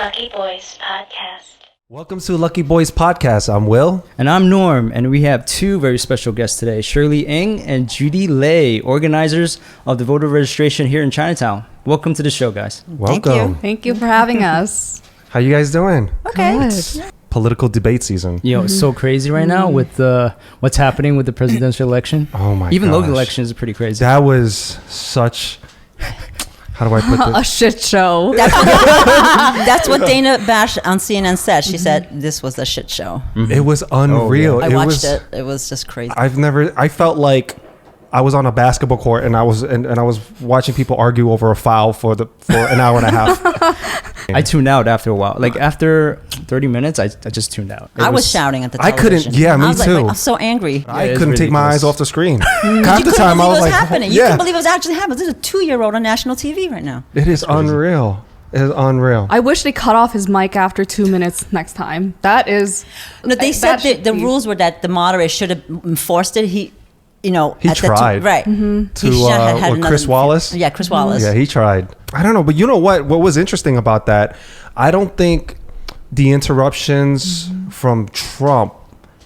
Lucky Boys Podcast. Welcome to Lucky Boys Podcast. I'm Will. And I'm Norm, and we have two very special guests today, Shirley Ng and Judy Lei, organizers of the voter registration here in Chinatown. Welcome to the show, guys. Welcome. Thank you for having us. How you guys doing? Okay. It's political debate season. You know, it's so crazy right now with what's happening with the presidential election. Oh my god. Even local elections are pretty crazy. That was such... How do I put A this? shit show. That's what Dana Bash on CNN said. She said this was a shit show. It was unreal. I watched it. It was just crazy. I felt like I was on a basketball court and I was watching people argue over a foul for an hour and a half. I tuned out after a while. Like after 30 minutes, I just tuned out. I was shouting at the I television. couldn't. Yeah, me I was too. Like, I'm so angry. I couldn't take my eyes off the screen. Half the You time I was like, happening. You couldn't believe it was actually happening. There's a 2-year-old on national TV right now. It is unreal. It is unreal. I wish they cut off his mic after 2 minutes next time. That is... No, they said the rules were that the moderator should have enforced it. He tried. Right. To Chris Wallace? Yeah, Chris Wallace. Yeah, he tried. I don't know, but you know what? What was interesting about that, I don't think the interruptions from Trump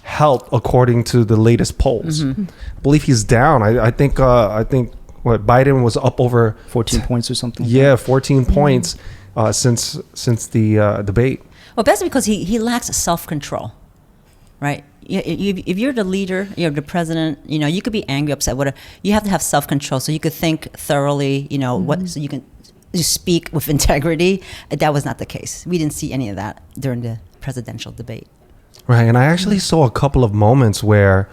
helped according to the latest polls. I believe he's down. I think what Biden was up over 14 points or something. Yeah, 14 points since the debate. Well, that's because he lacks self-control, right? If you're the leader, you're the president, you could be angry, upset, whatever. You have to have self-control so you could think thoroughly, so you can speak with integrity. That was not the case. We didn't see any of that during the presidential debate. Right, and I actually saw a couple of moments where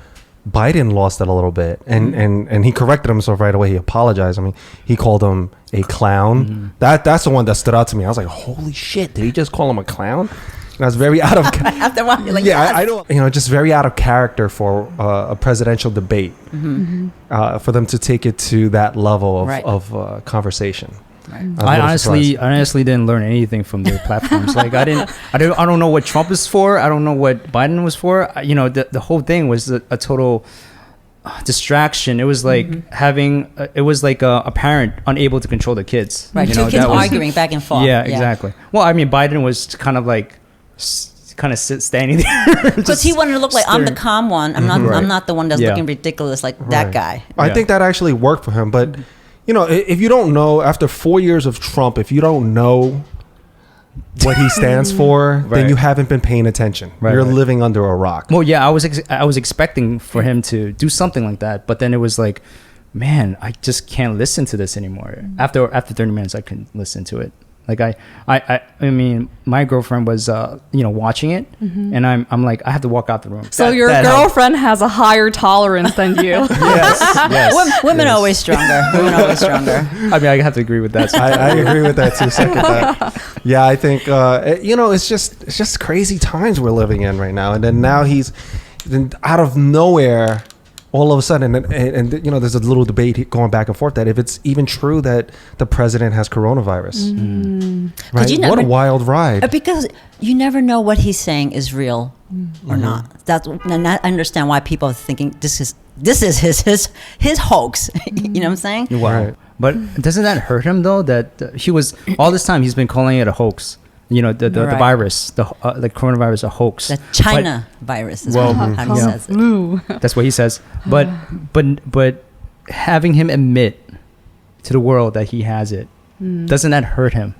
Biden lost it a little bit, and he corrected himself right away. He apologized. I mean, he called him a clown. That's the one that stood out to me. I was like, holy shit, did he just call him a clown? And I was very out of After a while, you're like, yeah, yes. I don't, just very out of character for a presidential debate, for them to take it to that level of conversation. Right. I honestly didn't learn anything from their platforms. Like I don't know what Trump is for. I don't know what Biden was for. The whole thing was a total distraction. It was like it was like a parent unable to control the kids. Right, two kids arguing back and forth. Yeah, exactly. Well, I mean, Biden was kind of like standing there because he wanted to look like I'm the calm one. I'm not. Right. I'm not the one that's looking ridiculous like that guy. I think that actually worked for him, but. If you don't know, after 4 years of Trump, if you don't know what he stands for, then you haven't been paying attention. You're living under a rock. Well, yeah, I was expecting for him to do something like that, but then it was like, man, I just can't listen to this anymore. After 30 minutes, I couldn't listen to it. Like I mean, my girlfriend was watching it, and I'm like, I have to walk out the room. So your girlfriend has a higher tolerance than you. Yes. Women are always stronger. Women are always stronger. I mean, I have to agree with that. I agree with that too. Second that. Yeah, I think it's just crazy times we're living in right now, and then now he's out of nowhere. All of a sudden, and there's a little debate going back and forth that if it's even true that the president has coronavirus, right? What a wild ride! Because you never know what he's saying is real or not. And I understand why people are thinking this is his hoax. You know what I'm saying? Wow. Right. But doesn't that hurt him though? That he was all this time he's been calling it a hoax. The virus, the coronavirus, a hoax. The China virus is how he says it. That's what he says. But having him admit to the world that he has it, doesn't that hurt him?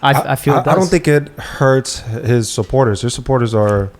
I feel it does. I don't think it hurts his supporters. His supporters are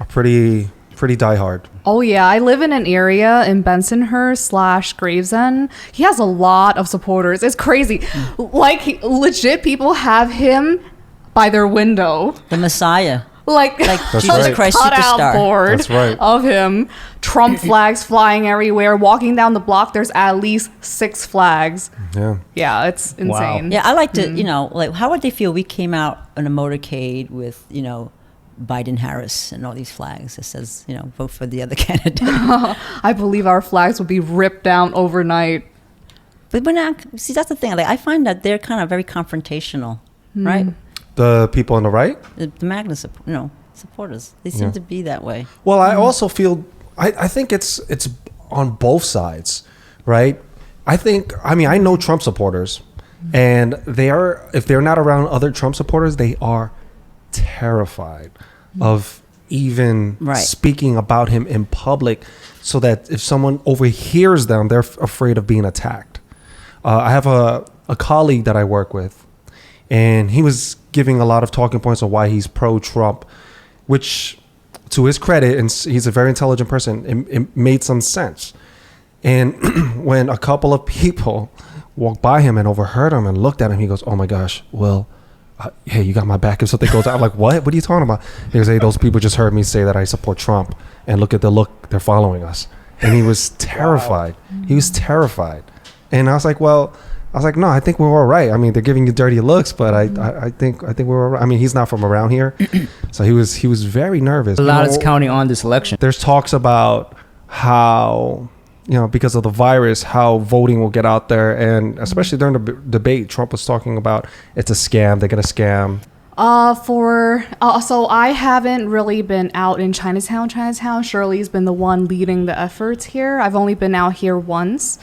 pretty diehard. Oh yeah, I live in an area in Bensonhurst / Gravesend. He has a lot of supporters. It's crazy. Like legit people have him by their window. The Messiah. Like Jesus Christ superstar. Board of him. Trump flags flying everywhere. Walking down the block, there's at least 6 flags. Yeah, it's insane. Wow. Yeah, I like to, how would they feel? We came out on a motorcade with, Biden Harris and all these flags. It says, vote for the other candidate. I believe our flags would be ripped down overnight. But we're not. See, that's the thing. Like, I find that they're kind of very confrontational, right? The people on the right? The MAGA supporters. They seem to be that way. Well, I also feel, I think it's on both sides, right? I know Trump supporters, And if they're not around other Trump supporters, they are terrified of even speaking about him in public, so that if someone overhears them, they're afraid of being attacked. I have a colleague that I work with, and he was giving a lot of talking points on why he's pro-Trump, which, to his credit, and he's a very intelligent person, it made some sense. And when a couple of people walked by him and overheard him and looked at him, he goes, "Oh my gosh, well, hey, you got my back if something goes out." I'm like, what are you talking about? He goes, "Hey, those people just heard me say that I support Trump, and look at the look, they're following us." And he was terrified. Wow. He was terrified. And I was like, no, I think we're all right. I mean, they're giving you dirty looks, but I think we're all right. I mean, he's not from around here, so he was very nervous. A lot is counting on this election. There's talks about how, because of the virus, how voting will get out there. And especially during the debate, Trump was talking about it's a scam. They're going to scam. So I haven't really been out in Chinatown. Shirley's been the one leading the efforts here. I've only been out here once.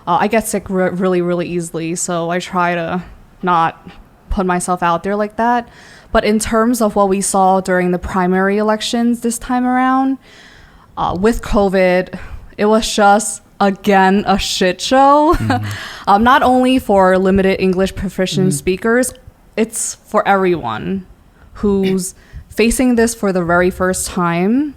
I get sick really, really easily. So I try to not put myself out there like that. But in terms of what we saw during the primary elections this time around, with COVID, it was just, again, a shit show. Mm-hmm. Not only for limited English proficient speakers, it's for everyone who's facing this for the very first time.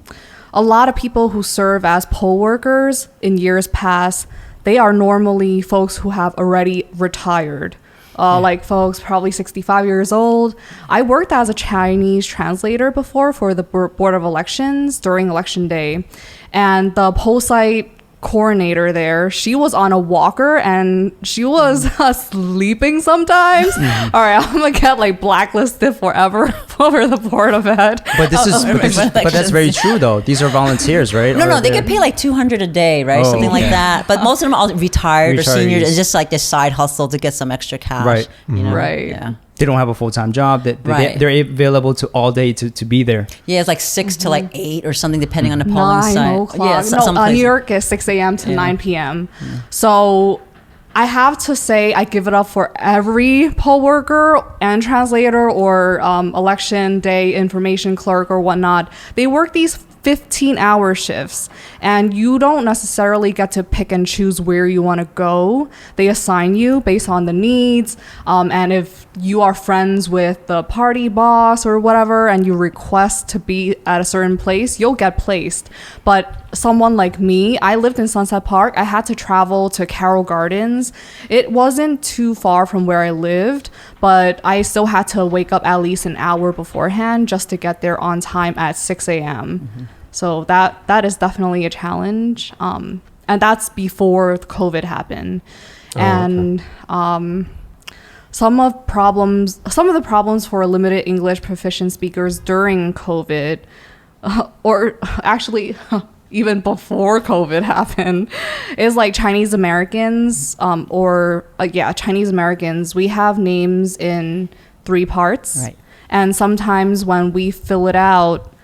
A lot of people who serve as poll workers in years past, they are normally folks who have already retired. Like folks probably 65 years old. I worked as a Chinese translator before for the Board of Elections during election day. And the poll site coordinator there, she was on a walker and she was sleeping sometimes. All right, I'm gonna get like blacklisted forever over the Board of Ed. But that's very true though. These are volunteers, right? No, they get paid like $200 a day, right? Something like that. But most of them are retired or seniors. It's just like this side hustle to get some extra cash. Right. Right. Yeah. They don't have a full-time job. They're available to all day to be there. Yeah, it's like 6 to like 8 or something, depending on the polling site. Yeah, New York is 6 a.m. to 9 p.m. Yeah. So I have to say I give it up for every poll worker and translator or election day information clerk or whatnot. They work these 15-hour shifts, and you don't necessarily get to pick and choose where you want to go. They assign you based on the needs, and if you are friends with the party boss or whatever and you request to be at a certain place, you'll get placed. But someone like me, I lived in Sunset Park. I had to travel to Carroll Gardens. It wasn't too far from where I lived, but I still had to wake up at least an hour beforehand just to get there on time at 6 a.m. Mm-hmm. So that is definitely a challenge. And that's before COVID happened. And some of the problems for limited English proficient speakers during COVID, or actually even before COVID happened, is like Chinese Americans, Chinese Americans. We have names in 3 parts. Right. And sometimes when we fill it out,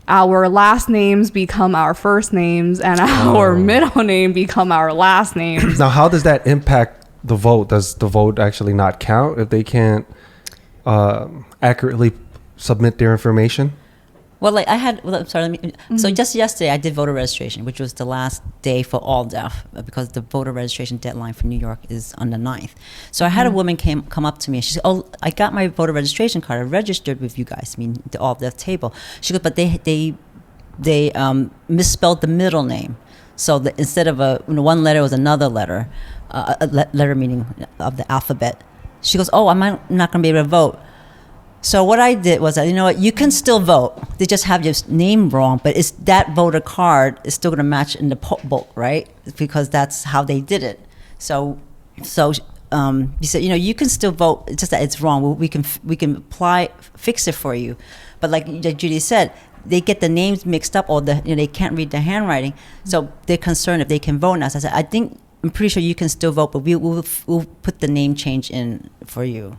our last names become our first names and our middle name become our last names. Now, how does that impact the vote? Does the vote actually not count if they can't accurately submit their information? Well, like so just yesterday I did voter registration, which was the last day for all deaf, because the voter registration deadline for New York is on the 9th. So I had a woman come up to me and she said, "Oh, I got my voter registration card. I registered with you guys, the all deaf table." She goes, "But they misspelled the middle name. So instead of one letter was another letter, letter meaning of the alphabet." She goes, "Oh, I'm not going to be able to vote." So what I did was, you can still vote. They just have your name wrong, but it's that voter card is still going to match in the poll book, right? Because that's how they did it. So he said, you can still vote. It's just that it's wrong. We can fix it for you. But like Judy said, they get the names mixed up, or they can't read the handwriting. So they're concerned if they can vote now. So I said, I'm pretty sure you can still vote, but we'll put the name change in for you.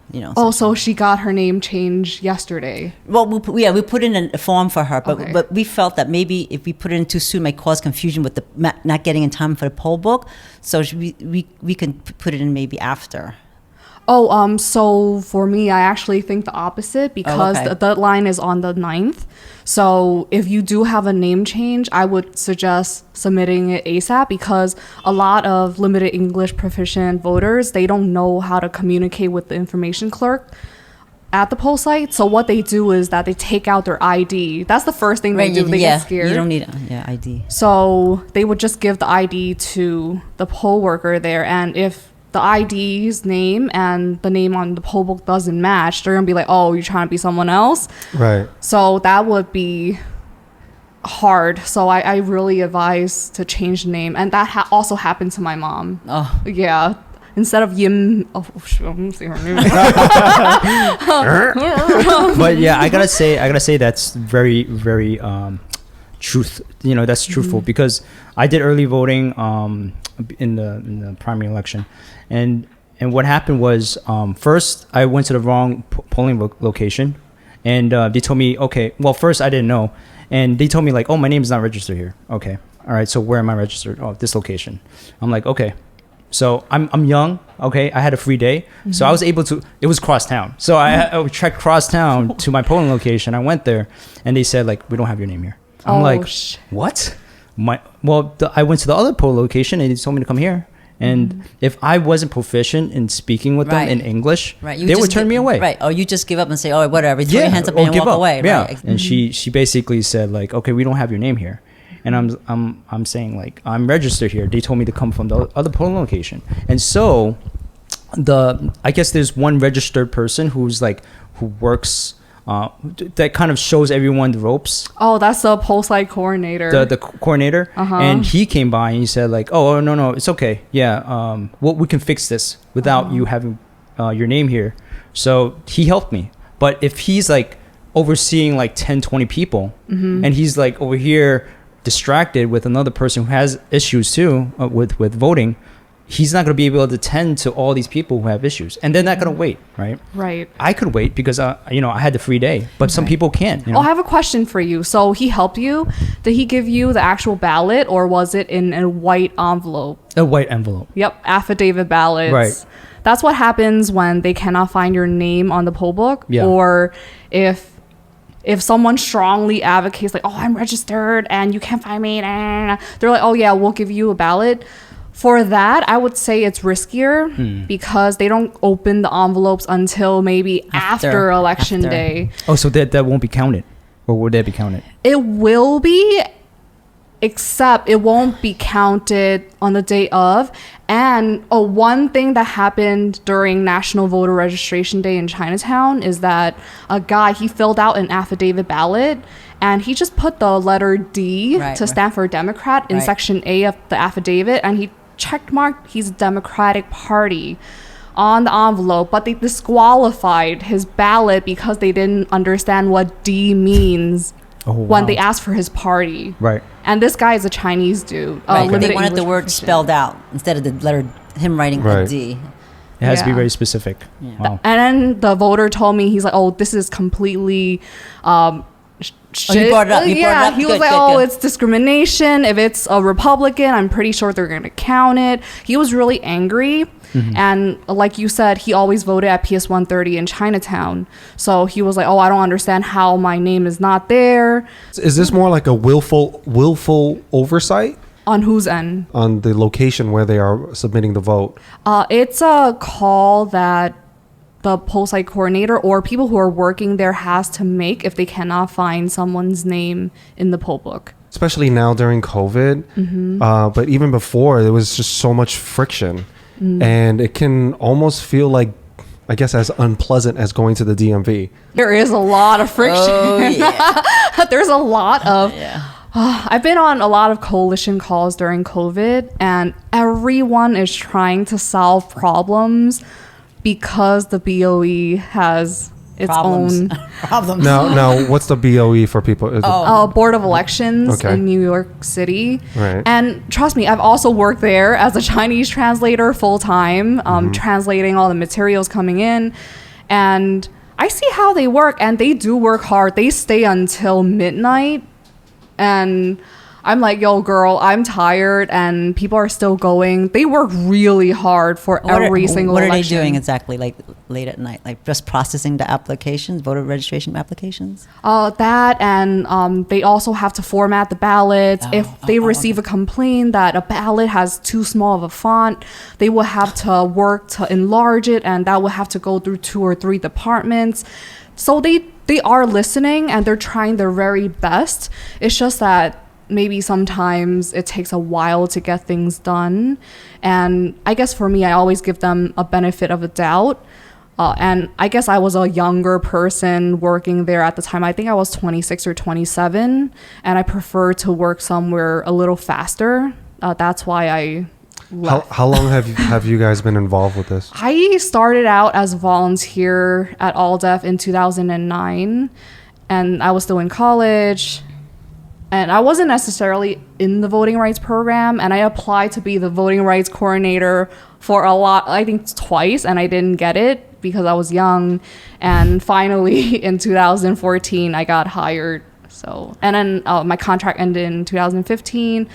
So she got her name changed yesterday. Well, we put in a form for her, but we felt that maybe if we put it in too soon, it might cause confusion with the not getting in time for the poll book. So we can put it in maybe after. So for me, I actually think the opposite because okay. the deadline is on the 9th. So if you do have a name change, I would suggest submitting it ASAP because a lot of limited English proficient voters, they don't know how to communicate with the information clerk at the poll site. So what they do is that they take out their ID. That's the first thing they do. They get scared. You don't need ID. So they would just give the ID to the poll worker there, and if the ID's name and the name on the poll book doesn't match, they're gonna be like, oh, you're trying to be someone else. Right. So that would be hard. So I really advise to change the name. And that also happened to my mom. Oh, Yeah. Instead of Yim, I'm gonna say her name. But yeah, I gotta say that's very, very truth. That's truthful because I did early voting in the primary election, and what happened was first I went to the wrong polling location, and they told me, okay, well first I didn't know, and they told me like, oh, my name's not registered here. Okay, all right, so where am I registered? Oh, this location. I'm like, okay. So I'm young, okay. I had a free day, so I was able to. It was cross town, so I trekked cross town to my polling location. I went there, and they said like, we don't have your name here. I'm like, what? I went to the other poll location, and they told me to come here. And if I wasn't proficient in speaking with them in English, they would turn me away. Right. Or you just give up and say, oh, whatever. Throw your hands up and walk away. Yeah. Right. And she basically said like, okay, we don't have your name here. And I'm saying like, I'm registered here. They told me to come from the other polling location. And so I guess there's one registered person who works that kind of shows everyone the ropes. Oh, that's the poll site coordinator. The coordinator. And he came by and he said like, oh no, it's okay. Yeah, we can fix this without you having your name here. So he helped me. But if he's like overseeing like 10, 20 people and he's like over here distracted with another person who has issues too with voting, he's not going to be able to tend to all these people who have issues, and they're not going to wait, right? Right. I could wait because I had the free day, but some people can't. Oh, I have a question for you. So he helped you. Did he give you the actual ballot, or was it in a white envelope? A white envelope. Yep, affidavit ballots. Right. That's what happens when they cannot find your name on the poll book, or if someone strongly advocates like, oh, I'm registered and you can't find me, they're like, oh yeah, we'll give you a ballot. For that, I would say it's riskier because they don't open the envelopes until maybe after election day. Oh, so that won't be counted, or would that be counted? It will be, except it won't be counted on the day of. And one thing that happened during National Voter Registration Day in Chinatown is that a guy, he filled out an affidavit ballot and he just put the letter D to stand for Democrat in section A of the affidavit, and he checkmarked his Democratic Party on the envelope, but they disqualified his ballot because they didn't understand what D means. When they asked for his party. Right. And this guy is a Chinese dude. They wanted the word spelled out instead of the letter, him writing a D. It has to be very specific. Yeah. Wow. And then the voter told me, he's like, oh, this is completely shit. You brought it up. You brought it up. He was like, oh, it's discrimination. If it's a Republican, I'm pretty sure they're going to count it. He was really angry. And like you said, he always voted at PS 130 in Chinatown. So he was like, oh, I don't understand how my name is not there. Is this more like a willful oversight? On whose end? On the location where they are submitting the vote. It's a call that the poll site coordinator or people who are working there has to make if they cannot find someone's name in the poll book. Especially now during COVID. But even before, there was just so much friction. And it can almost feel like, I guess, as unpleasant as going to the DMV. There is a lot of friction. Oh, yeah. There's a lot of... I've been on a lot of coalition calls during COVID, and everyone is trying to solve problems because the BOE has its own problems. Now, what's the BOE for people? Board of Elections in New York City. Right. And trust me, I've also worked there as a Chinese translator full time, translating all the materials coming in, and I see how they work, and they do work hard. They stay until midnight. And I'm like, yo, girl, I'm tired, and people are still going. They work really hard for every single election. What are they doing exactly, like late at night? Like just processing the applications, voter registration applications? That, and they also have to format the ballots. If they receive a complaint that a ballot has too small of a font, they will have to work to enlarge it, and that will have to go through 2 or 3 departments. So they are listening, and they're trying their very best. It's just that maybe sometimes it takes a while to get things done. And I guess for me, I always give them a benefit of a doubt. And I guess I was a younger person working there at the time. I think I was 26 or 27, and I prefer to work somewhere a little faster. That's why I left. How long have you guys been involved with this? I started out as a volunteer at AllDef in 2009, and I was still in college. And I wasn't necessarily in the voting rights program, and I applied to be the voting rights coordinator for I think twice, and I didn't get it because I was young. And finally in 2014 I got hired. And then my contract ended in 2015.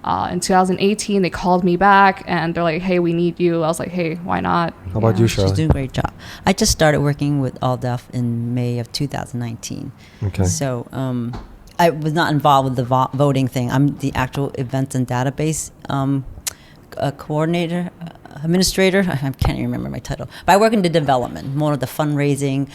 In 2018 they called me back and they're like, hey, we need you. I was like, hey, why not? How about you, Shirley? She's doing a great job. I just started working with AllDef in May of 2019. Okay. So I was not involved with the voting thing. I'm the actual events and database coordinator, administrator. I can't even remember my title. But I work in the development, more of the fundraising,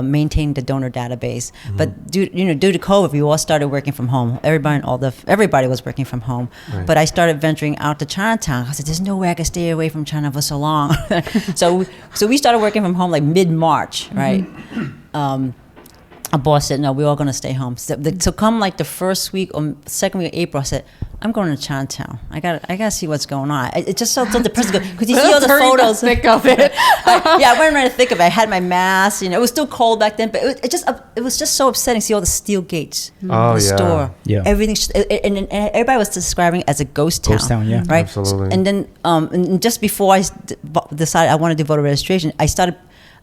maintaining the donor database. Mm-hmm. But due to COVID, we all started working from home. Everybody was working from home. Right. But I started venturing out to Chinatown. I said, there's no way I can stay away from China for so long. so we started working from home like mid-March, right? Mm-hmm. A boss said, no, we're all going to stay home. So come like the first week or second week of April, I said, I'm going to Chinatown. I gotta see what's going on. It just felt so depressing because you see all the photos. Thick of it. I wasn't ready to think of it. I had my mask. It was still cold back then, but it was just so upsetting. See all the steel gates in the store. Yeah. Everything, and everybody was describing it as a ghost town. Ghost town, yeah. Right. Absolutely. And then, and just before I decided I wanted to do voter registration, I started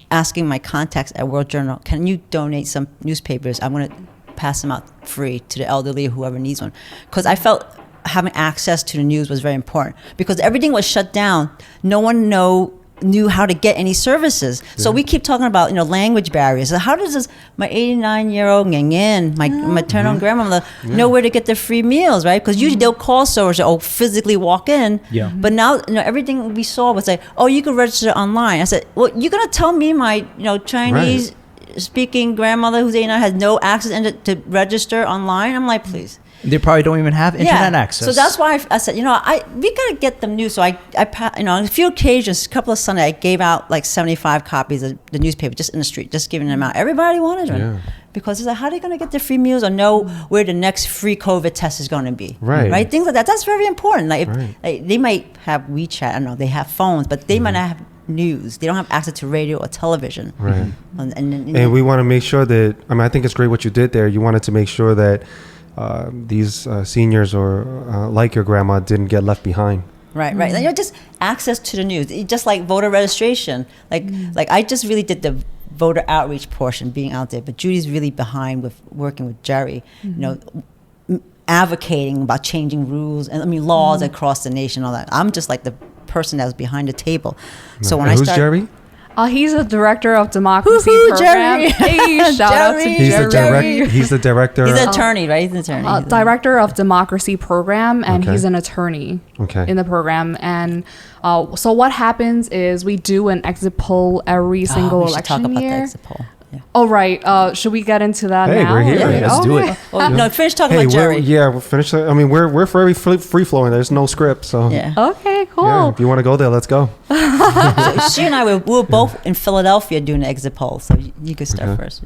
asking my contacts at World Journal, can you donate some newspapers? I want to pass them out free to the elderly or whoever needs one. Because I felt having access to the news was very important. Because everything was shut down. No one knew how to get any services. Yeah. So we keep talking about, language barriers. So how does my 89-year-old Ngin, my maternal grandmother, know where to get their free meals, right? Because usually they'll call stores or physically walk in. Yeah. But now, everything we saw was like, oh, you can register online. I said, well, you're going to tell me my, Chinese speaking grandmother who's 89 has no access to register online? I'm like, please. They probably don't even have internet access. So that's why I said, we got to get them news. So I on a few occasions, a couple of Sundays, I gave out like 75 copies of the newspaper just in the street, just giving them out. Everybody wanted them. Yeah. Because it's like, how are they going to get their free meals or know where the next free COVID test is going to be? Right. Things like that. That's very important. Like, they might have WeChat, I don't know, they have phones, but they might not have news. They don't have access to radio or television. Right. And we want to make sure that, I think it's great what you did there. You wanted to make sure that these seniors or like your grandma didn't get left behind. Right. Just access to the news. Just like voter registration. Like I just really did the voter outreach portion, being out there. But Judy's really behind with working with Jerry. Advocating about changing rules and laws across the nation. All that. I'm just like the person that was behind the table. So when who's Jerry? He's a director of democracy program. Jerry. Hey, shout out to Jerry. He's the director. He's an attorney, right? He's an attorney. Director of democracy program, and he's an attorney in the program. And so what happens is we do an exit poll every single election talk about year. The exit poll. Yeah. Oh, right. Should we get into that now? We're here. Yeah, let's do it. No, finish talking about Jerry. We'll finish. We're very free flowing. There's no script, so. Yeah. Okay, cool. Yeah, if you want to go there, let's go. So she and I we were both in Philadelphia doing the exit poll, so you could start first.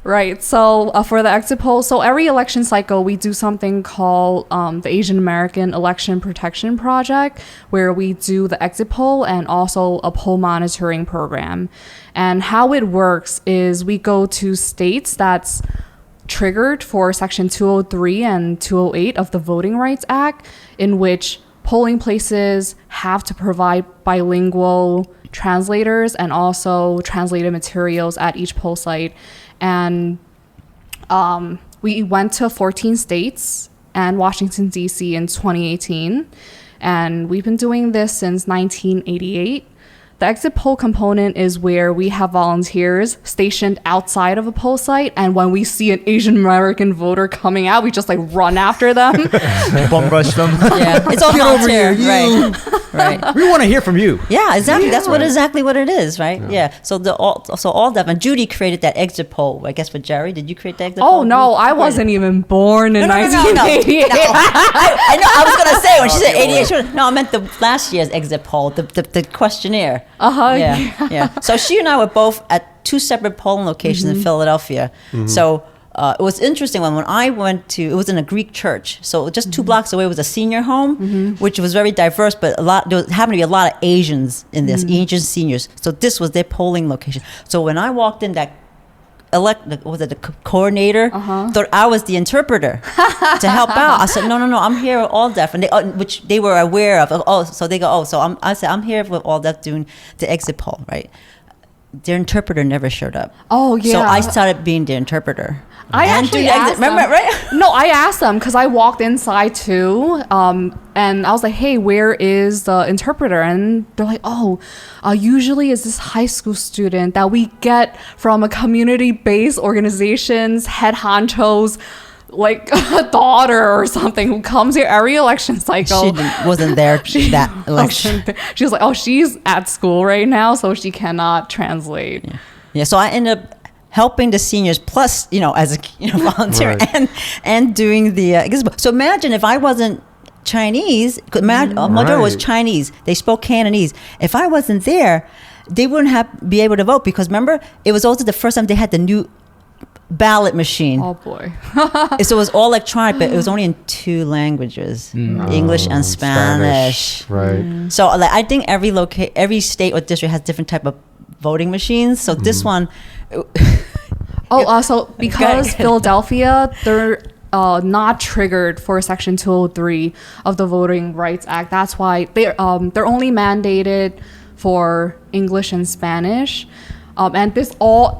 Right. So for the exit poll, so every election cycle, we do something called the Asian American Election Protection Project, where we do the exit poll and also a poll monitoring program. And how it works is we go to states that's triggered for Section 203 and 208 of the Voting Rights Act, in which polling places have to provide bilingual translators and also translated materials at each poll site. And we went to 14 states and Washington, D.C. in 2018. And we've been doing this since 1988. The exit poll component is where we have volunteers stationed outside of a poll site, and when we see an Asian American voter coming out, we just like run after them. Bum rush them. Yeah, it's all volunteer, right? We want to hear from you. Yeah, exactly. That's exactly what it is, right? Yeah. So all that. And Judy created that exit poll. I guess for Jerry, did you create the exit poll? Oh no, I wasn't even born in 1988. No. I know. I was gonna say when she said 88. No, I meant the last year's exit poll, the questionnaire. Yeah. So she and I were both at 2 separate polling locations in Philadelphia. So it was interesting when I went to, it was in a Greek church. So just 2 blocks away was a senior home, which was very diverse, but there happened to be a lot of Asians in this, Asian seniors. So this was their polling location. So when I walked in, that the coordinator thought I was the interpreter to help out. I said, no, I'm here with all deaf, and which they were aware of. So they go, I said, I'm here with all deaf doing the exit poll, right? Their interpreter never showed up. Oh yeah. So I started being the interpreter. I actually asked them. Remember, right? No, I asked them because I walked inside too, and I was like, "Hey, where is the interpreter?" And they're like, "Oh, usually it's this high school student that we get from a community-based organization's head honcho's like a daughter or something who comes here every election cycle." She wasn't there that election. She was like, "Oh, she's at school right now, so she cannot translate." Yeah. So I ended up helping the seniors, plus as a volunteer, and doing the so imagine if I wasn't Chinese, majority was Chinese, they spoke Cantonese. If I wasn't there, they wouldn't be able to vote, because remember, it was also the first time they had the new ballot machine. Oh boy. So it was all electronic, but it was only in 2 languages, English and Spanish. Right. So I think every state or district has different type of voting machines. So this one. So because Philadelphia, they're not triggered for Section 203 of the Voting Rights Act. That's why they're only mandated for English and Spanish. And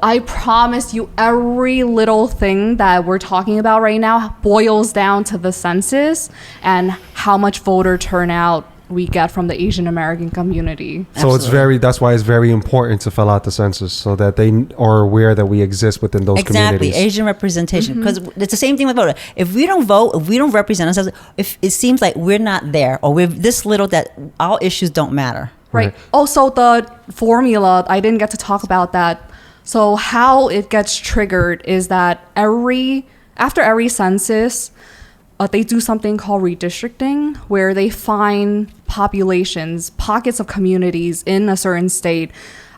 I promise you, every little thing that we're talking about right now boils down to the census and how much voter turnout we get from the Asian American community. So that's why it's very important to fill out the census, so that they are aware that we exist within those communities. Exactly, Asian representation. Because it's the same thing with voter. If we don't vote, if we don't represent ourselves, if it seems like we're not there, or we're this little that our issues don't matter. Right. Also, the formula, I didn't get to talk about that. So how it gets triggered is that after every census, they do something called redistricting, where they find pockets of communities in a certain state.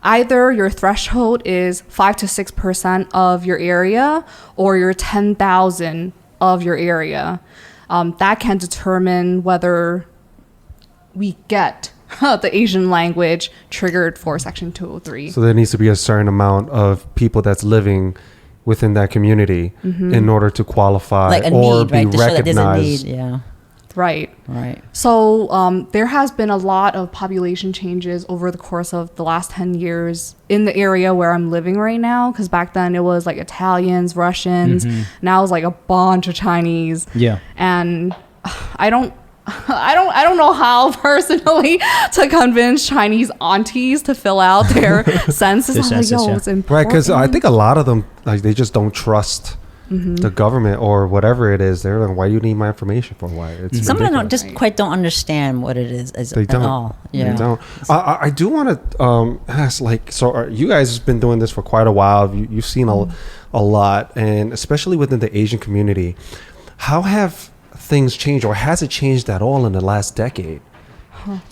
Either your threshold is 5 to 6% of your area, or your 10,000 of your area. That can determine whether we get the Asian language triggered for Section 203. So there needs to be a certain amount of people that's living within that community in order to qualify like or need, be right? To recognized. show that there's a need, yeah. Right. So there has been a lot of population changes over the course of the last 10 years in the area where I'm living right now. Because back then it was like Italians, Russians. Now it's like a bunch of Chinese. Yeah. And I don't know how personally to convince Chinese aunties to fill out their census. Their census, like, yeah. It's important. Right, because I think a lot of them, like, they just don't trust the government or whatever it is. They're like, why do you need my information for? Why? It's Some of them ridiculous. quite don't understand what it is They don't. at all. Yeah. They don't. I do want to ask, like, so you guys have been doing this for quite a while. You've seen a lot, and especially within the Asian community. How have things changed, or has it changed at all in the last decade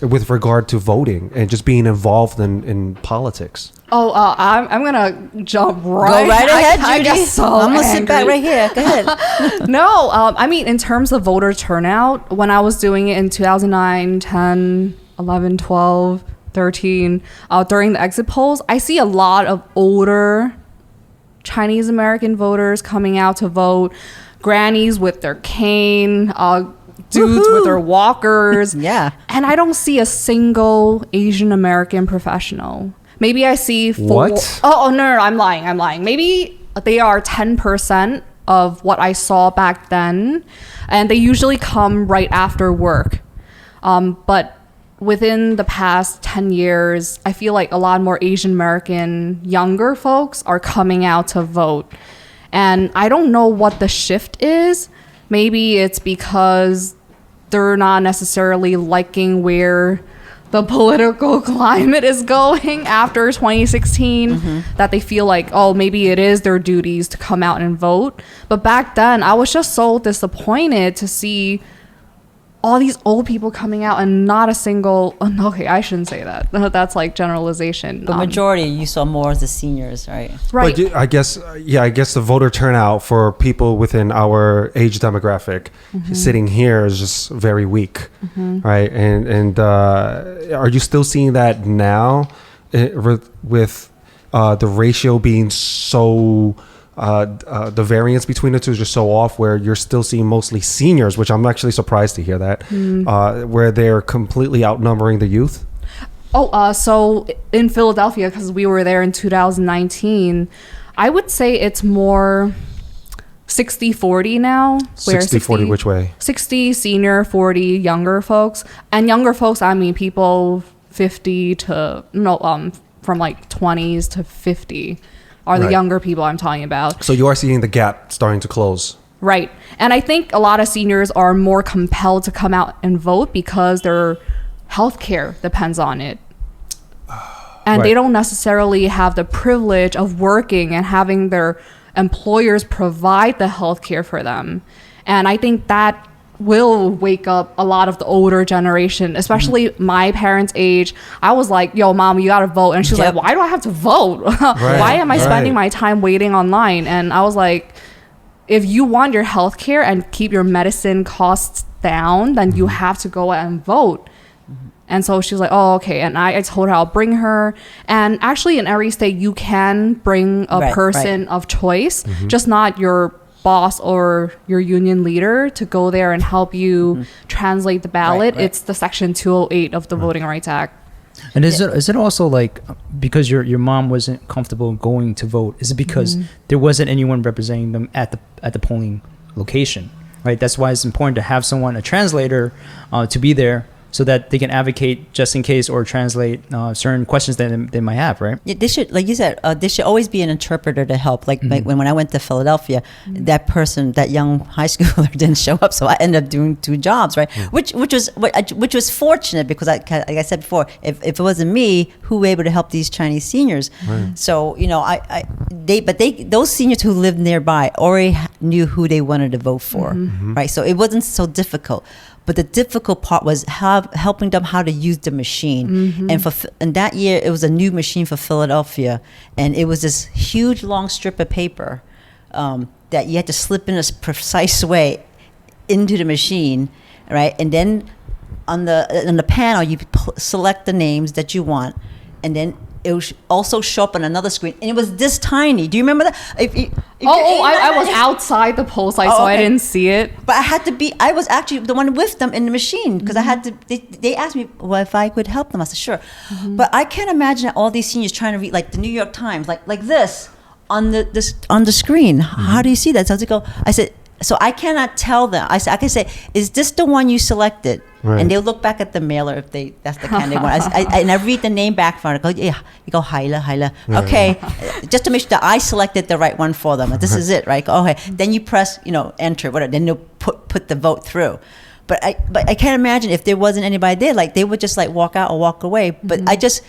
with regard to voting and just being involved in politics? I'm gonna jump right. Go right ahead, Judy. I get so I'm gonna sit back angry. right here. Go ahead. No, I mean, in terms of voter turnout, when I was doing it in 2009, 10, 11, 12, 13, during the exit polls, I see a lot of older Chinese American voters coming out to vote, grannies with their cane, dudes with their walkers. Yeah. And I don't see a single Asian American professional. Maybe I see 4. What? Oh, no, I'm lying. Maybe they are 10% of what I saw back then, and they usually come right after work. But within the past 10 years, I feel like a lot more Asian American younger folks are coming out to vote. And I don't know what the shift is. Maybe it's because they're not necessarily liking where the political climate is going after 2016, that they feel like, oh, maybe it is their duties to come out and vote. But back then, I was just so disappointed to see all these old people coming out and not a single, okay, I shouldn't say that. That's like generalization. The majority you saw more as the seniors, right? Right. But I guess the voter turnout for people within our age demographic sitting here is just very weak, right? And are you still seeing that now with the ratio being so the variance between the two is just so off, where you're still seeing mostly seniors, which I'm actually surprised to hear that, where they're completely outnumbering the youth? So in Philadelphia, because we were there in 2019, I would say it's more 60-40 now. 60-40 which way? 60 senior, 40 younger folks. And younger folks, I mean people 50 to, from like 20s to 50 are the younger people I'm talking about. So you are seeing the gap starting to close. Right. And I think a lot of seniors are more compelled to come out and vote because their health care depends on it. And they don't necessarily have the privilege of working and having their employers provide the health care for them. And I think that will wake up a lot of the older generation, especially my parents' age. I was like, yo, mom, you gotta vote. And she's like, why do I have to vote? Why am I spending my time waiting online? And I was like, if you want your health care and keep your medicine costs down, then you have to go out and vote. And so she was like, oh, okay. And I told her I'll bring her. And actually in every state, you can bring a person of choice, just not your boss or your union leader to go there and help you translate the ballot. It's the Section 208 of the Voting Rights Act. And is it also like because your mom wasn't comfortable going to vote? Is it because there wasn't anyone representing them at the polling location? Right. That's why it's important to have someone, a translator, to be there, so that they can advocate just in case or translate certain questions that they might have, right? Yeah, they should, like you said, there should always be an interpreter to help. Like when I went to Philadelphia, that person, that young high schooler didn't show up, so I ended up doing 2 jobs, right? Which was fortunate because, like I said before, if it wasn't me, who were able to help these Chinese seniors? So those seniors who lived nearby already knew who they wanted to vote for, right? So it wasn't so difficult. But the difficult part was helping them how to use the machine. And that year, it was a new machine for Philadelphia. And it was this huge, long strip of paper that you had to slip in a precise way into the machine, right? And then on the panel, you select the names that you want. And then it would also show up on another screen, and it was this tiny. Do you remember that? I was outside the poll site, so I didn't see it. But I was actually the one with them in the machine because I had to. They asked me, well, if I could help them. I said, sure. But I can't imagine all these seniors trying to read like the New York Times, like this on the screen. How do you see that? So I said, so I cannot tell them. I can say, is this the one you selected? Right. And they'll look back at the mailer if that's the candidate one. And I read the name back from it. I go, yeah. You go, Hyla. Okay. Just to make sure that I selected the right one for them. This is it, right? Okay. Then you press, enter, whatever. Then they'll put the vote through. But I can't imagine if there wasn't anybody there, like they would just like walk out or walk away. But I just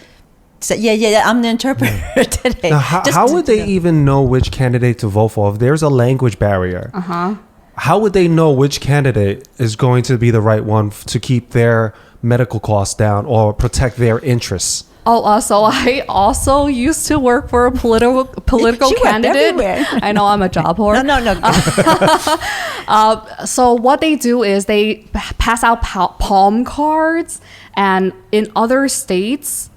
said, yeah, I'm the interpreter today. Now, how would they even know which candidate to vote for if there's a language barrier? How would they know which candidate is going to be the right one to keep their medical costs down or protect their interests? So I also used to work for a political candidate. I know I'm a job whore. No. So what they do is they pass out palm cards, and in other states,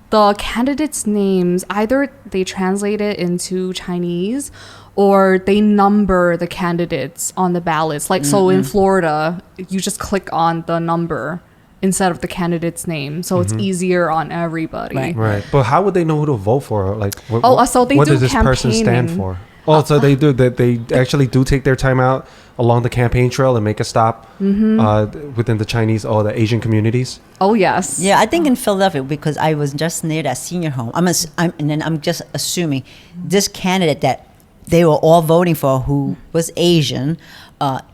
the candidates' names, either they translate it into Chinese or they number the candidates on the ballots. Like, so in Florida, you just click on the number instead of the candidate's name. So it's easier on everybody. Right. But how would they know who to vote for? Like, so they what do does this campaigning. person stand for? Oh, so they do that. They actually do take their time out along the campaign trail and make a stop within the Chinese or the Asian communities. Oh yes. Yeah, I think in Philadelphia, because I was just near that senior home. And then I'm just assuming this candidate that they were all voting for, who was Asian,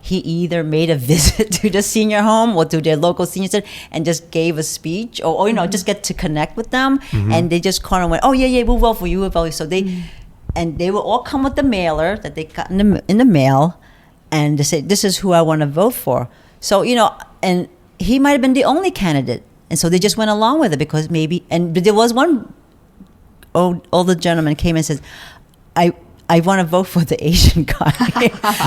he either made a visit to the senior home or to their local senior center and just gave a speech, or just get to connect with them, and they just kind of went, oh yeah, we'll vote for you, we'll vote for you. So they will all come with the mailer that they got in the mail, and they say, this is who I want to vote for. So and he might have been the only candidate, and so they just went along with it because maybe. And there was one older gentleman came and says, I want to vote for the Asian guy.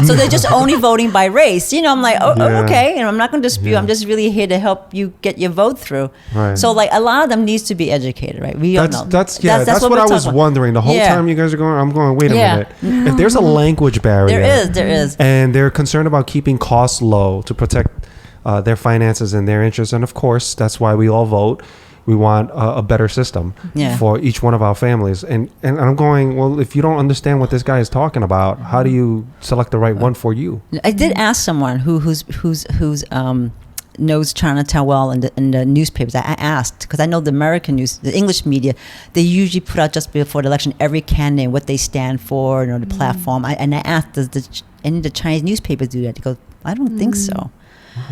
So they're just only voting by race. I'm like, okay. And I'm not going to dispute. I'm just really here to help you get your vote through. Right. So like a lot of them needs to be educated, right? We don't know. That's what I was wondering. The whole time you guys are going, I'm going, wait a minute. If there's a language barrier. There is. And they're concerned about keeping costs low to protect their finances and their interests. And of course, that's why we all vote. We want a better system for each one of our families. And I'm going, well, if you don't understand what this guy is talking about, how do you select the right one for you? I did ask someone who's knows Chinatown well in the newspapers. I asked, because I know the American news, the English media, they usually put out just before the election every candidate, what they stand for, the platform. And I asked, does any of the Chinese newspapers do that? They go, I don't think so.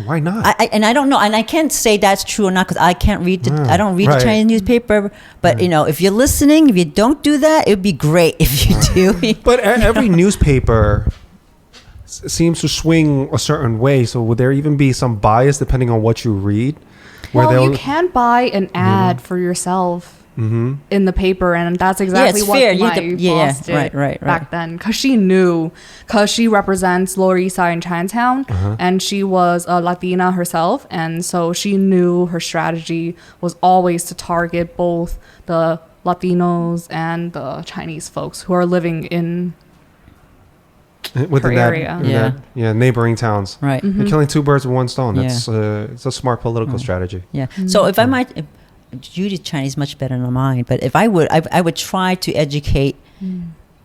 Why not? I don't know, and I can't say that's true or not because I can't read I don't read the Chinese newspaper. But if you're listening, if you don't do that, it would be great if you do. But every newspaper seems to swing a certain way. So would there even be some bias depending on what you read? Well, you can buy an ad for yourself in the paper, and that's exactly what fair. my boss did back then, because she represents Lower East Side in Chinatown, and she was a Latina herself, and so she knew her strategy was always to target both the Latinos and the Chinese folks who are living in within her that area. neighboring towns. Right. You're killing two birds with one stone. That's it's a smart political strategy. Yeah. So if I might, Judy's Chinese much better than mine, but if I would try to educate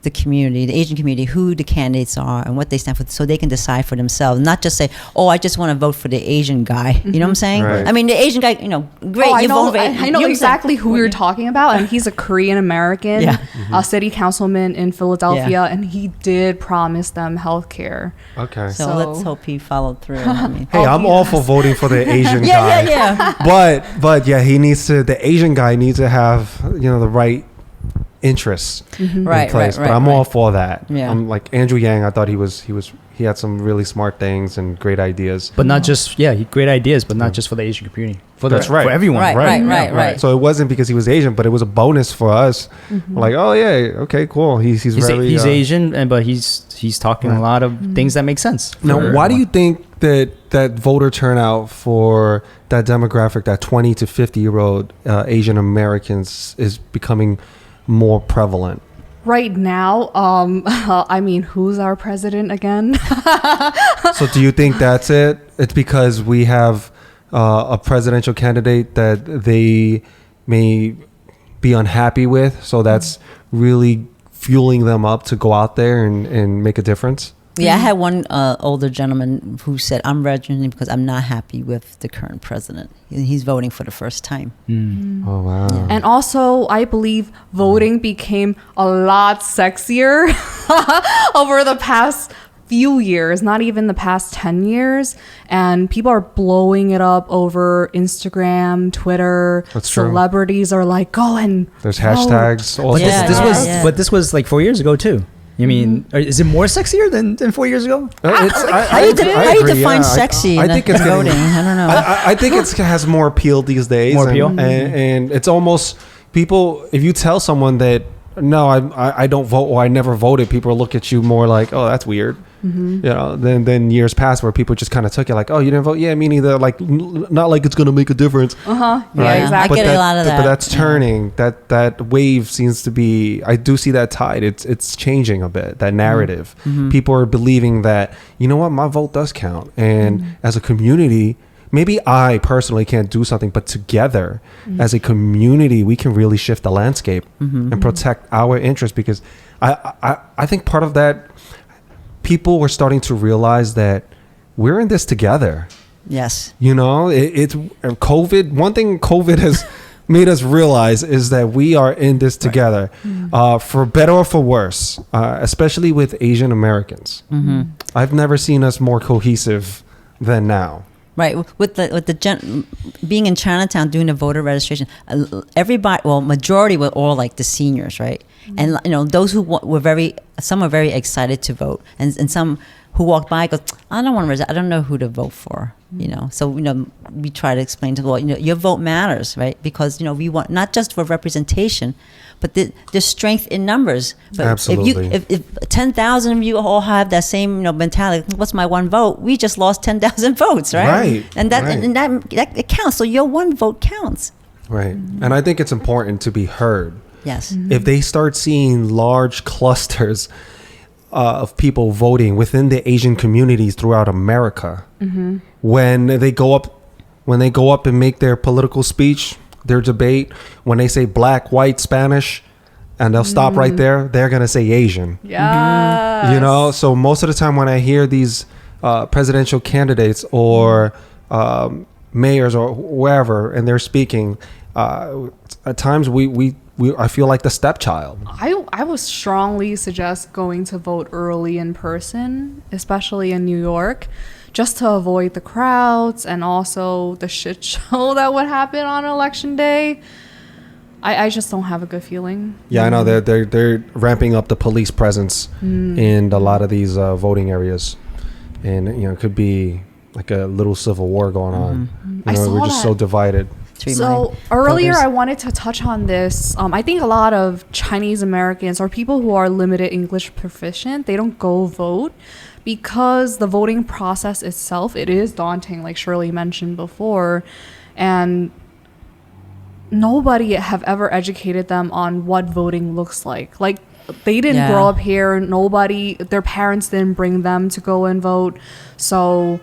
the community, the Asian community, who the candidates are and what they stand for, so they can decide for themselves, not just say, oh, I just want to vote for the Asian guy. You know what I'm saying? Right. I mean, the Asian guy, great. I know exactly who you're talking about, and he's a Korean American, a city councilman in Philadelphia, and he did promise them health care. Okay. So let's hope he followed through. I mean, hey, I'm all for voting for the Asian guy. But the Asian guy needs to have, the right interests in place. But I'm all for that. Yeah. I'm like Andrew Yang. I thought he had some really smart things and great ideas. But not just great ideas, but not just for the Asian community. For everyone. Right. So it wasn't because he was Asian, but it was a bonus for us. We're like, oh yeah, okay, cool. He's Asian, but he's talking a lot of things that make sense. Now, why do you think that voter turnout for that demographic, that 20 to 50-year-old Asian Americans, is becoming more prevalent? Right now, I mean, who's our president again? So do you think that's it? It's because we have a presidential candidate that they may be unhappy with, so that's really fueling them up to go out there and make a difference? Yeah, I had one older gentleman who said, I'm registering because I'm not happy with the current president. He's voting for the first time. Oh, wow. Yeah. And also, I believe voting became a lot sexier over the past few years, not even the past 10 years. And people are blowing it up over Instagram, Twitter. That's true. Celebrities are like, go and There's vote. hashtags. But this was like 4 years ago too. You mean, is it more sexier than 4 years ago? How do you define sexy in voting? I don't know. I think it has more appeal these days. More appeal? And it's almost people, if you tell someone that, no, I don't vote or I never voted, people look at you more like, oh, that's weird. Then years past where people just kind of took it like, oh, you didn't vote? Yeah, me neither. Like, not like it's going to make a difference. Yeah, right? exactly. I get a lot of that. But that's turning. That wave seems to be, I do see that tide. It's changing a bit, that narrative. People are believing that, you know what, my vote does count. And as a community, maybe I personally can't do something, but together as a community, we can really shift the landscape and protect our interests. Because I think part of that, people were starting to realize that we're in this together. Yes. You know, it's COVID. One thing COVID has made us realize is that we are in this together, for better or for worse, especially with Asian Americans. I've never seen us more cohesive than now. Right, being in Chinatown doing the voter registration, everybody, well, majority were all like the seniors, right? And you know, those who some were very excited to vote, and some who walked by goes, I don't want to register, I don't know who to vote for, you know. So you know, we try to explain to them, well, you know, your vote matters, right? Because you know, we want not just for representation, but the strength in numbers. But Absolutely. if 10,000 of you all have that same, you know, mentality, what's my one vote? We just lost 10,000 votes, right? Right. And that right. and that it counts. So your one vote counts. Right. And I think it's important to be heard. Yes. If they start seeing large clusters of people voting within the Asian communities throughout America, when they go up and make their political speech, their debate, when they say black, white, Spanish, and they'll stop right there, they're going to say Asian. Yeah. You know, so most of the time when I hear these presidential candidates or mayors or whoever, and they're speaking, at times I feel like the stepchild. I would strongly suggest going to vote early in person, especially in New York, just to avoid the crowds and also the shit show that would happen on election day. I just don't have a good feeling. Yeah, I know they're ramping up the police presence in a lot of these voting areas, and you know, it could be like a little civil war going on. You know, we're just so divided. So earlier I wanted to touch on this. I think a lot of Chinese Americans or people who are limited English proficient, they don't go vote because the voting process itself, it is daunting, like Shirley mentioned before. And nobody have ever educated them on what voting looks like. Like, they didn't grow up here. Their parents didn't bring them to go and vote. So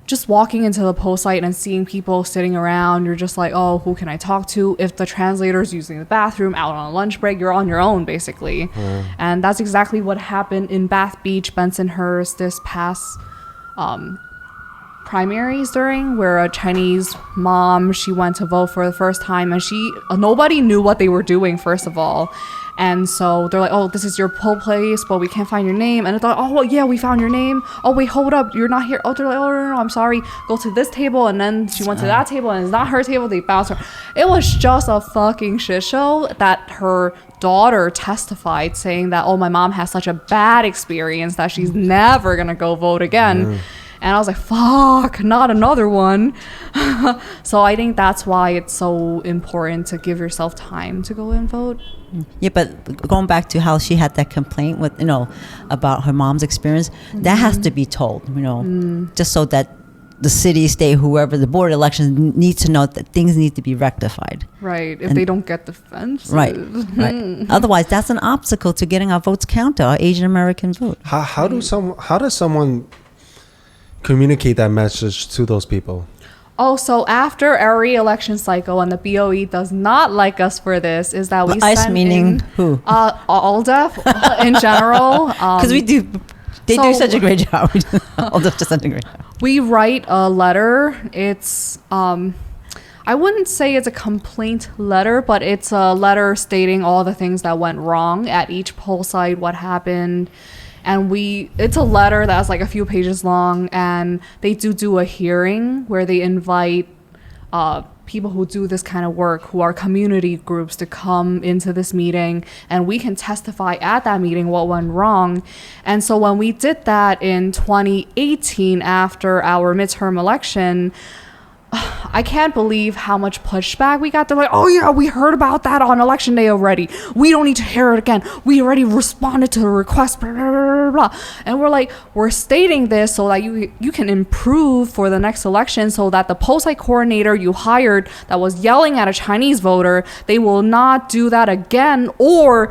just walking into the poll site and seeing people sitting around, you're just like, oh, who can I talk to? If the translator's using the bathroom out on a lunch break, you're on your own, basically. And that's exactly what happened in Bath Beach, Bensonhurst this past primaries where a Chinese mom, she went to vote for the first time, and nobody knew what they were doing, first of all. And so they're like, oh, this is your poll place, but we can't find your name. And I thought, oh, well, yeah, we found your name. Oh, wait, hold up, you're not here. Oh, they're like, oh, no, I'm sorry. Go to this table. And then she went to that table, and it's not her table. They bounced her. It was just a fucking shit show that her daughter testified, saying that, oh, my mom has such a bad experience that she's never going to go vote again. And I was like, fuck, not another one. So I think that's why it's so important to give yourself time to go and vote. Yeah, but going back to how she had that complaint with, you know, about her mom's experience, that has to be told, you know, just so that the city, state, whoever, the board of elections needs to know that things need to be rectified. Right, if they don't get defensive. Right. Otherwise, that's an obstacle to getting our votes counted, our Asian American vote. How does someone communicate that message to those people? Oh, so after every election cycle, and the BOE does not like us for this, is that we send meaning who? All deaf in general. Because they do such a great job. All deaf does such a great job. We write a letter. It's I wouldn't say it's a complaint letter, but it's a letter stating all the things that went wrong at each poll site, what happened. And it's a letter that's like a few pages long, and they do a hearing where they invite people who do this kind of work, who are community groups, to come into this meeting, and we can testify at that meeting what went wrong. And so when we did that in 2018 after our midterm election, I can't believe how much pushback we got. They're like, oh yeah, we heard about that on election day already. We don't need to hear it again. We already responded to the request, blah, blah, blah, blah. And we're like, we're stating this so that you can improve for the next election, so that the poll site coordinator you hired that was yelling at a Chinese voter, they will not do that again, or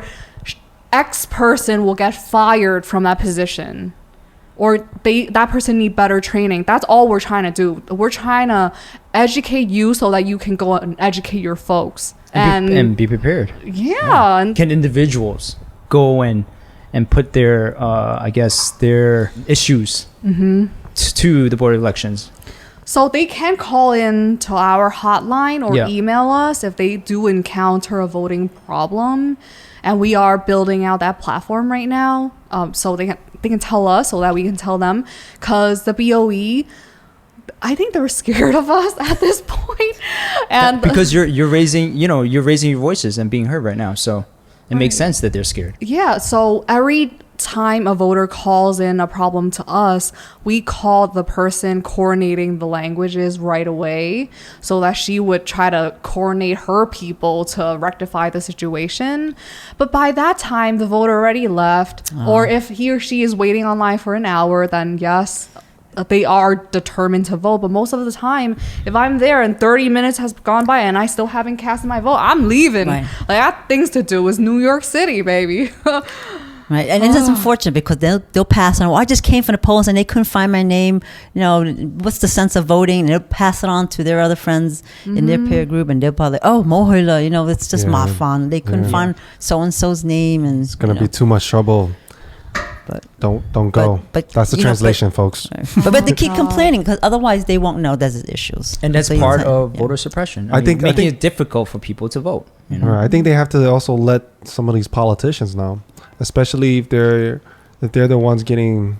X person will get fired from that position. or that person need better training. That's all we're trying to do. We're trying to educate you so that you can go and educate your folks and be prepared. Yeah. And can individuals go in and put their I guess their issues to the board of elections? So they can call in to our hotline or email us if they do encounter a voting problem. And we are building out that platform right now. So they can tell us so that we can tell them. Because the BOE, I think they're scared of us at this point. And because you're raising your voices and being heard right now. So it makes sense that they're scared. Yeah. So every time a voter calls in a problem to us, we call the person coordinating the languages right away so that she would try to coordinate her people to rectify the situation. But by that time, the voter already left. Or if he or she is waiting online for an hour, then yes, they are determined to vote. But most of the time, if I'm there and 30 minutes has gone by and I still haven't cast my vote, I'm leaving. Right. Like, I got things to do. It's New York City, baby. Right, and it's unfortunate because they'll pass on. Well, I just came from the polls and they couldn't find my name. What's the sense of voting? And they'll pass it on to their other friends in their peer group, and they'll probably, Mohola, it's just mafan. They couldn't find so and so's name, and it's gonna be too much trouble. But don't go. But that's the translation, folks. But they keep complaining because otherwise they won't know there's issues. And that's part of voter suppression. I think making it difficult for people to vote. Right. I think they have to also let some of these politicians know, especially if they're the ones getting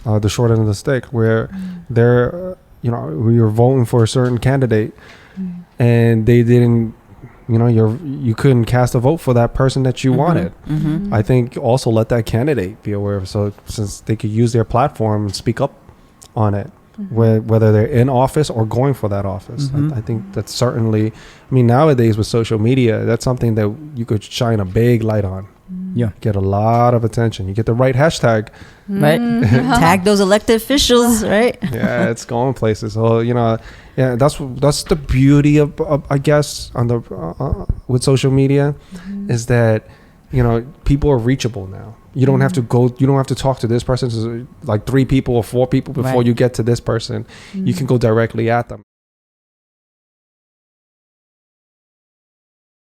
the short end of the stick, where they're you're voting for a certain candidate and they didn't. You couldn't cast a vote for that person that you wanted. I think also let that candidate be aware of it, so since they could use their platform and speak up on it, whether they're in office or going for that office. I think that's certainly, nowadays with social media, that's something that you could shine a big light on. Yeah. Get a lot of attention. You get the right hashtag. Right. Tag those elected officials, right? Yeah, it's going places. So, that's the beauty of I guess, on the with social media, is that, people are reachable now. You don't have to talk to this person. It's like 3 people or 4 people before you get to this person. You can go directly at them.